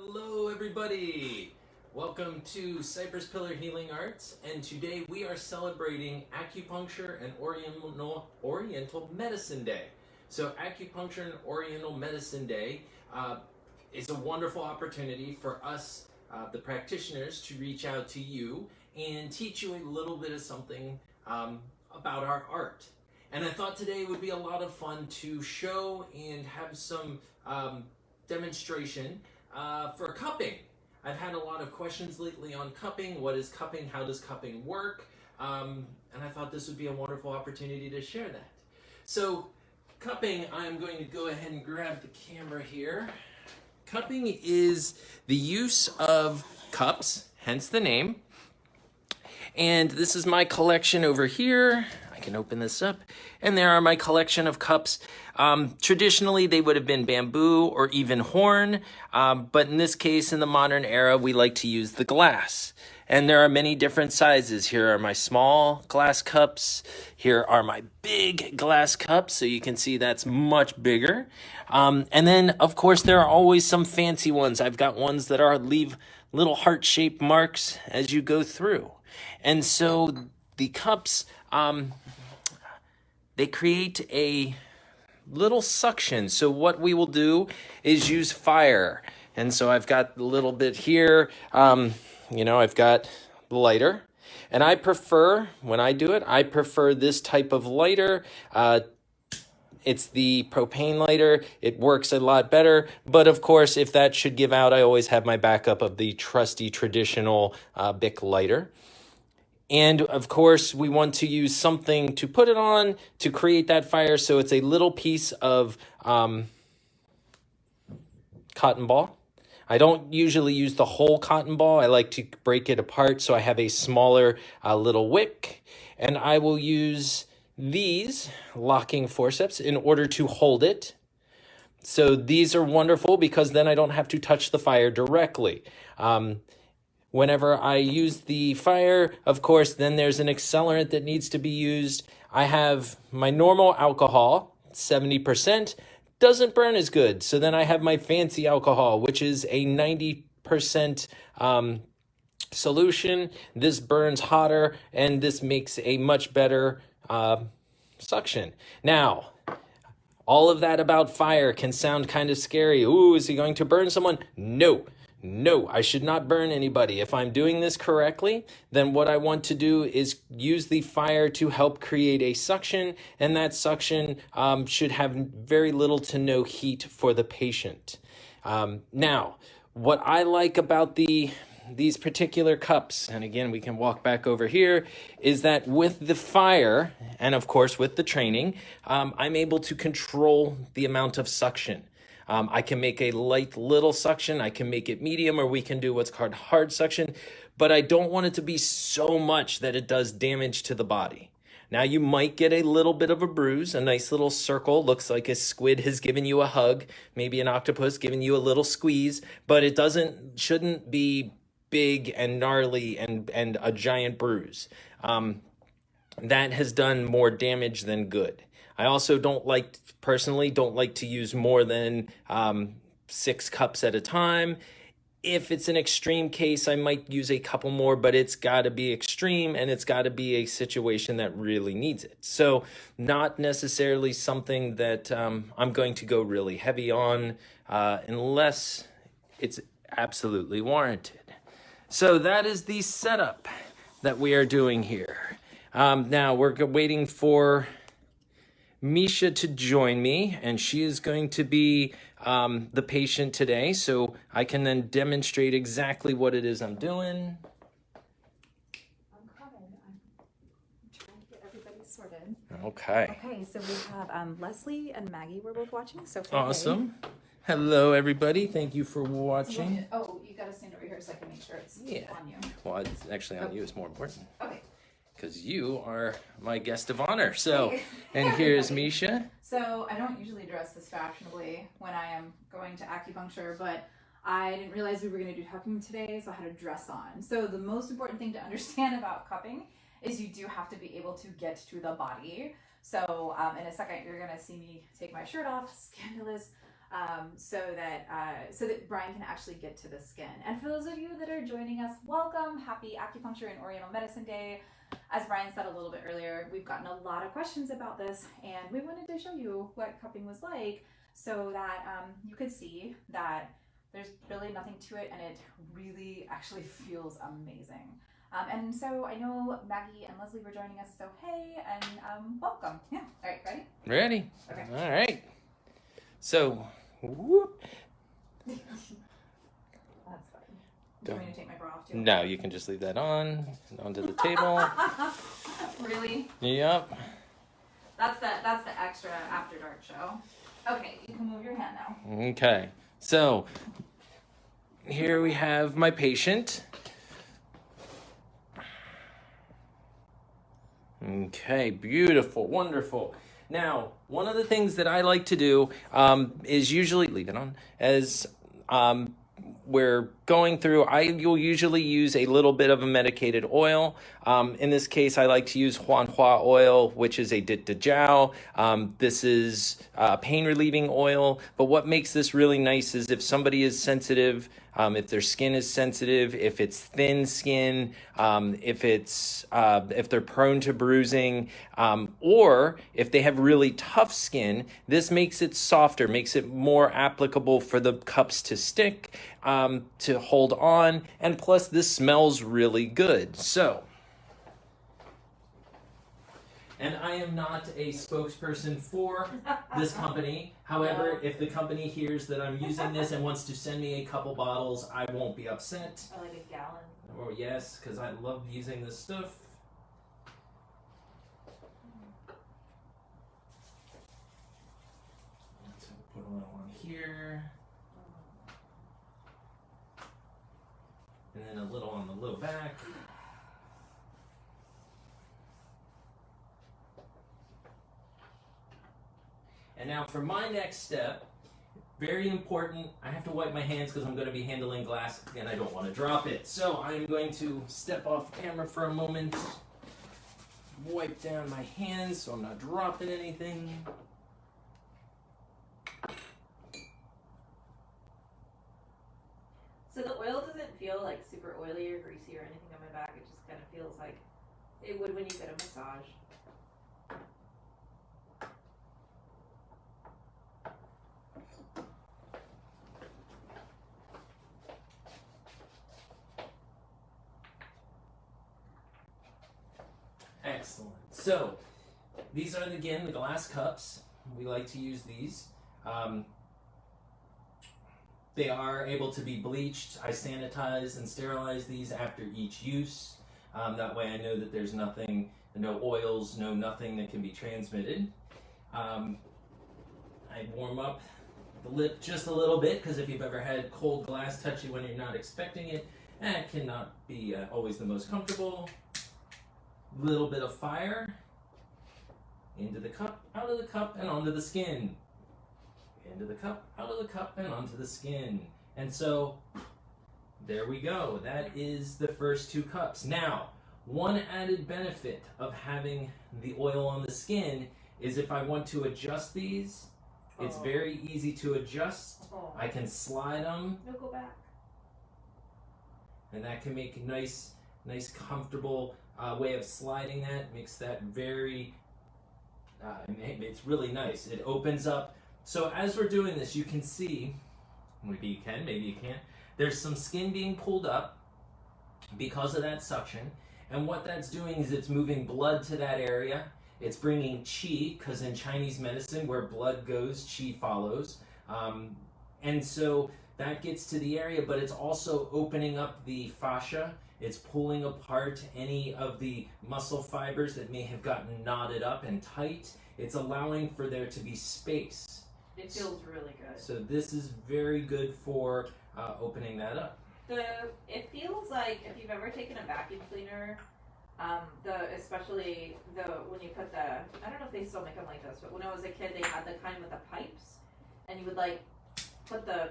Hello everybody! Welcome to Cypress Pillar Healing Arts, and today we are celebrating Acupuncture and Oriental Medicine Day. So Acupuncture and Oriental Medicine Day is a wonderful opportunity for us, the practitioners, to reach out to you and teach you a little bit of something about our art. And I thought today would be a lot of fun to show and have some demonstration for cupping. I've had a lot of questions lately on cupping. What is cupping? How does cupping work? And I thought this would be a wonderful opportunity to share that. So cupping, I'm going to go ahead and grab the camera here. Cupping is the use of cups, hence the name. And this is my collection over here. I can open this up, and there are my collection of cups. Traditionally, they would have been bamboo or even horn, but in this case, in the modern era, we like to use the glass. And there are many different sizes. Here are my small glass cups. Here are my big glass cups, so you can see that's much bigger. And then, of course, there are always some fancy ones. I've got ones that leave little heart-shaped marks as you go through. And so the cups, they create a little suction. So what we will do is use fire. And so I've got a little bit here, I've got the lighter. And I prefer, when I do it, I prefer this type of lighter. It's the propane lighter. It works a lot better. But of course, if that should give out, I always have my backup of the trusty traditional Bic lighter. And of course, we want to use something to put it on to create that fire. So it's a little piece of cotton ball. I don't usually use the whole cotton ball. I like to break it apart so I have a smaller little wick. And I will use these locking forceps in order to hold it. So these are wonderful because then I don't have to touch the fire directly. Whenever I use the fire, of course, then there's an accelerant that needs to be used. I have my normal alcohol, 70%, doesn't burn as good. So then I have my fancy alcohol, which is a 90% solution. This burns hotter, and this makes a much better suction. Now, all of that about fire can sound kind of scary. Ooh, is he going to burn someone? No, I should not burn anybody. If I'm doing this correctly, then what I want to do is use the fire to help create a suction, and that suction should have very little to no heat for the patient. Now, what I like about these particular cups, and again, we can walk back over here, is that with the fire, and of course with the training, I'm able to control the amount of suction. I can make a light little suction, I can make it medium, or we can do what's called hard suction, but I don't want it to be so much that it does damage to the body. Now you might get a little bit of a bruise, a nice little circle, looks like a squid has given you a hug, maybe an octopus giving you a little squeeze, but it shouldn't be big and gnarly and a giant bruise. That has done more damage than good. I also personally don't like to use more than 6 cups at a time. If it's an extreme case, I might use a couple more, but it's got to be extreme and it's got to be a situation that really needs it. So not necessarily something that I'm going to go really heavy on unless it's absolutely warranted. So that is the setup that we are doing here. Now we're waiting for Misha to join me, and she is going to be the patient today, so I can then demonstrate exactly what it is I'm doing. I'm coming. I'm trying to get everybody sorted. Okay. Okay, so we have Leslie and Maggie were both watching, so Awesome. Hello, everybody. Thank you for watching. Oh, you gotta stand over here so I can make sure it's on you. Well, it's actually on you. It's more important. Okay. Because you are my guest of honor. So, and here's Misha. So I don't usually dress this fashionably when I am going to acupuncture, but I didn't realize we were going to do cupping today, so I had a dress on. So the most important thing to understand about cupping is you do have to be able to get to the body. So in a second, you're going to see me take my shirt off. Scandalous. so that Brian can actually get to the skin. And for those of you that are joining us, welcome. Happy Acupuncture and Oriental Medicine Day. As Brian said a little bit earlier, we've gotten a lot of questions about this, and we wanted to show you what cupping was like so that you could see that there's really nothing to it, and it really actually feels amazing. And so I know Maggie and Leslie were joining us, so hey, and welcome. Yeah. All right, ready? Ready? Okay. All right. So, whoop. That's fine. Do you want me to take my bra off too? No, you can just leave that on, onto the table. Really? Yep. That's the extra After Dark show. Okay, you can move your hand now. Okay. So, here we have my patient. Okay, beautiful, wonderful. Now, one of the things that I like to do is usually leave it on as we're going through. I will usually use a little bit of a medicated oil. In this case, I like to use Huanhua oil, which is a dit de jiao. This is pain relieving oil. But what makes this really nice is if somebody is sensitive, if their skin is sensitive, if it's thin skin, if they're prone to bruising, or if they have really tough skin, this makes it softer, makes it more applicable for the cups to stick, to hold on, and plus this smells really good. So, and I am not a spokesperson for this company. However, if the company hears that I'm using this and wants to send me a couple bottles, I won't be upset. Or like a gallon. Oh yes, because I love using this stuff. So put a little on here. And then a little on the low back. And now for my next step, very important, I have to wipe my hands because I'm going to be handling glass and I don't want to drop it. So I'm going to step off camera for a moment, wipe down my hands so I'm not dropping anything. So the oil doesn't feel like super oily or greasy or anything on my back. It just kind of feels like it would when you get a massage. Excellent. So these are, again, the glass cups. We like to use these. They are able to be bleached. I sanitize and sterilize these after each use. That way I know that there's nothing, no oils, nothing that can be transmitted. I warm up the lip just a little bit because if you've ever had cold glass touch you when you're not expecting it, it cannot be always the most comfortable. Little bit of fire into the cup, out of the cup, and onto the skin. Into the cup, out of the cup, and onto the skin. And so, there we go. That is the first two cups. Now, one added benefit of having the oil on the skin is if I want to adjust these, it's very easy to adjust. I can slide them. No, go back. And that can make a nice comfortable way of sliding that. Makes that very, it's really nice. It opens up. So as we're doing this, you can see, maybe you can, maybe you can't, there's some skin being pulled up because of that suction. And what that's doing is it's moving blood to that area. It's bringing qi, because in Chinese medicine, where blood goes, qi follows. And so that gets to the area, but it's also opening up the fascia. It's pulling apart any of the muscle fibers that may have gotten knotted up and tight. It's allowing for there to be space. It feels really good. So this is very good for opening that up. It feels like if you've ever taken a vacuum cleaner, especially when you put I don't know if they still make them like this, but when I was a kid, they had the kind with the pipes, and you would like put the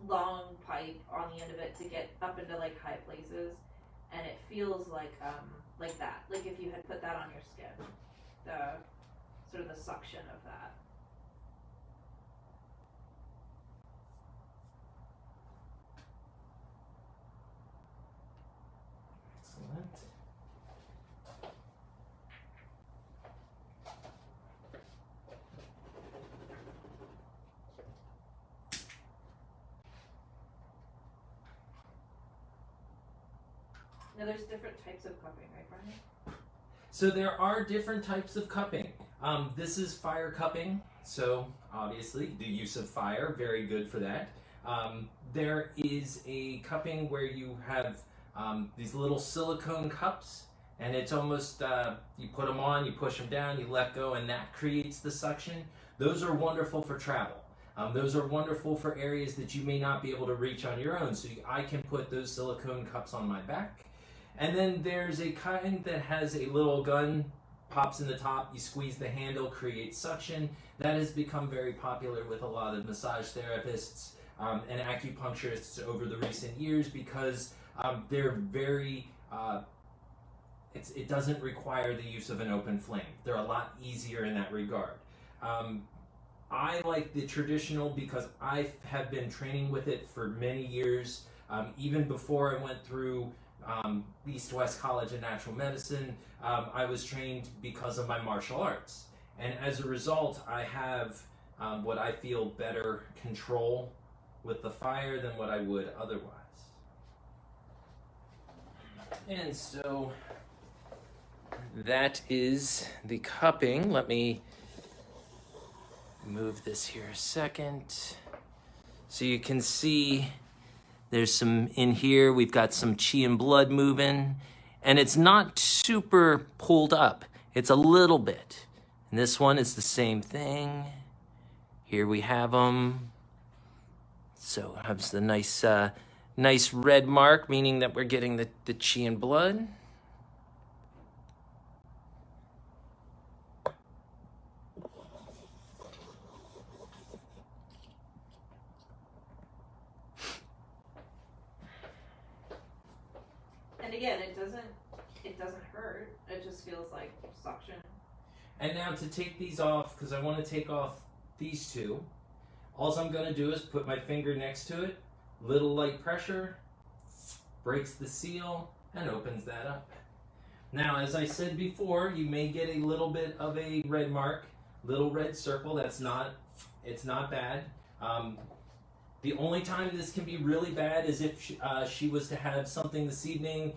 long pipe on the end of it to get up into like high places, and it feels like that, like if you had put that on your skin, the sort of the suction of that. Now there's different types of cupping, right, Brian? So there are different types of cupping. This is fire cupping, so obviously the use of fire, very good for that. There is a cupping where you have these little silicone cups, and it's almost, you put them on, you push them down, you let go, and that creates the suction. Those are wonderful for travel. Those are wonderful for areas that you may not be able to reach on your own. So I can put those silicone cups on my back. And then there's a kind that has a little gun, pops in the top, you squeeze the handle, creates suction. That has become very popular with a lot of massage therapists and acupuncturists over the recent years because they're very, it doesn't require the use of an open flame. They're a lot easier in that regard. I like the traditional because I have been training with it for many years, even before I went through East West College of Natural Medicine. I was trained because of my martial arts, and as a result I have what I feel better control with the fire than what I would otherwise. And so that is the cupping. Let me move this here a second. So you can see there's some in here, we've got some chi and blood moving, and it's not super pulled up. It's a little bit. And this one is the same thing. Here we have them. So it has the nice red mark, meaning that we're getting the chi and blood. And again, it doesn't hurt. It just feels like suction. And now to take these off, because I want to take off these two, all I'm going to do is put my finger next to it, little light pressure, breaks the seal, and opens that up. Now, as I said before, you may get a little bit of a red mark, little red circle. It's not bad. The only time this can be really bad is if she was to have something this evening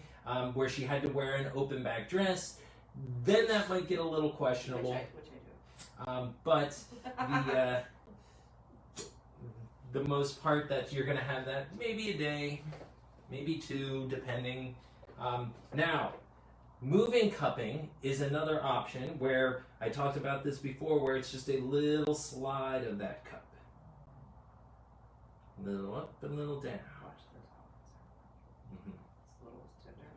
where she had to wear an open back dress. Then that might get a little questionable. Which I do. But the most part that you're going to have that maybe a day, maybe two, depending. Now, moving cupping is another option where I talked about this before, where it's just a little slide of that cup. A little up and a little down. Watch the top. Mm-hmm. It's a little tender.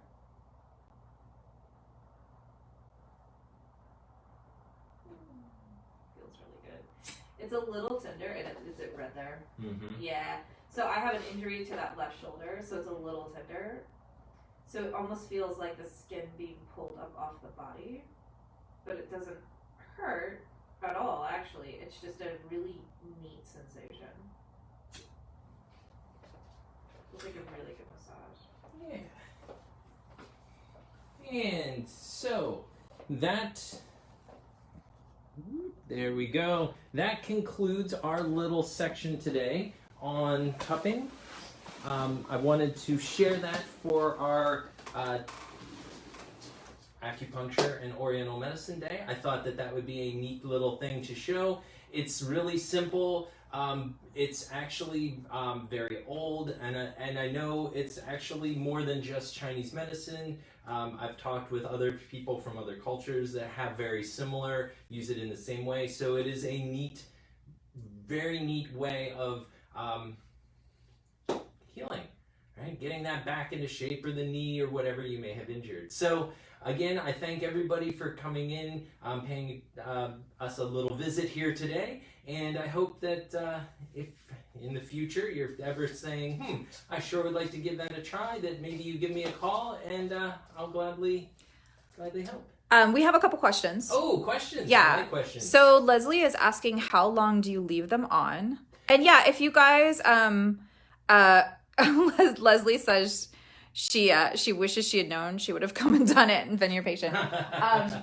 Feels really good. It's a little tender, and is it red there? Mm-hmm. Yeah. So I have an injury to that left shoulder, so it's a little tender. So it almost feels like the skin being pulled up off the body, but it doesn't hurt at all, actually. It's just a really neat sensation. Feels like a really good massage. Yeah. And so that, there we go. That concludes our little section today on cupping. I wanted to share that for our Acupuncture and Oriental Medicine Day. I thought that would be a neat little thing to show. It's really simple. It's actually very old, and I know it's actually more than just Chinese medicine. I've talked with other people from other cultures that have very similar, use it in the same way. So it is a neat, very neat way of healing, right? Getting that back into shape, or the knee, or whatever you may have injured. So again, I thank everybody for coming in, paying us a little visit here today, and I hope that if in the future you're ever saying, I sure would like to give that a try, that maybe you give me a call, and I'll gladly help. We have a couple questions. Oh, questions. Yeah. I like questions. So Leslie is asking, how long do you leave them on? And yeah, if you guys, Leslie says she wishes she had known, she would have come and done it and been your patient.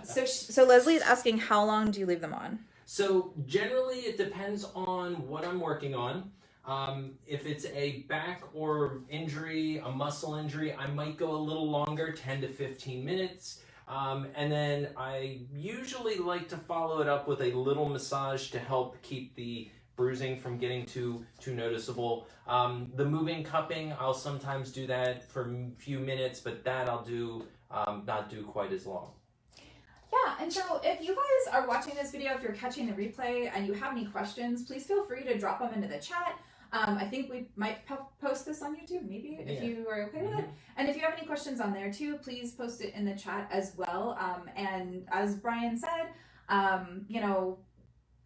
So Leslie is asking, how long do you leave them on? So generally it depends on what I'm working on. If it's a back or injury, a muscle injury, I might go a little longer, 10 to 15 minutes. And then I usually like to follow it up with a little massage to help keep the bruising from getting too noticeable. The moving cupping, I'll sometimes do that for a few minutes, but that I'll do not do quite as long. Yeah, and so if you guys are watching this video, if you're catching the replay and you have any questions, please feel free to drop them into the chat. I think we might post this on YouTube, maybe, if you are okay with it. And if you have any questions on there too, please post it in the chat as well. And as Brian said, you know,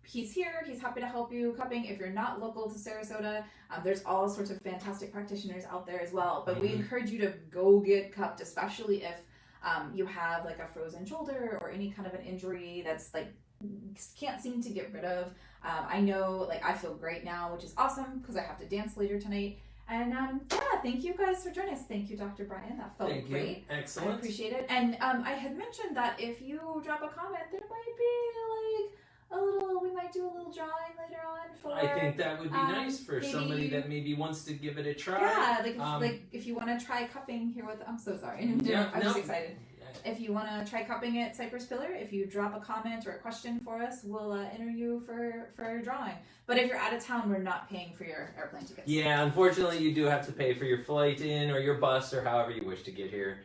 he's here, he's happy to help you cupping. If you're not local to Sarasota, there's all sorts of fantastic practitioners out there as well. But we encourage you to go get cupped, especially if you have like a frozen shoulder or any kind of an injury that's like can't seem to get rid of. I know, like, I feel great now, which is awesome because I have to dance later tonight. And yeah, thank you guys for joining us. Thank you, Dr. Brian. That felt great. Excellent. I appreciate it. And I had mentioned that if you drop a comment, there might be like we might do a little drawing later on. For, I think that would be nice for maybe, somebody that maybe wants to give it a try. Yeah, like if you want to try cupping here with, I'm so sorry. I'm just excited. If you want to try cupping at Cypress Pillar, if you drop a comment or a question for us, we'll enter you for a drawing. But if you're out of town, we're not paying for your airplane tickets. Yeah, unfortunately, you do have to pay for your flight in or your bus or however you wish to get here.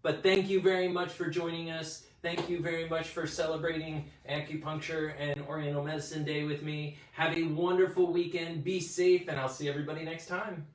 But thank you very much for joining us. Thank you very much for celebrating Acupuncture and Oriental Medicine Day with me. Have a wonderful weekend. Be safe, and I'll see everybody next time.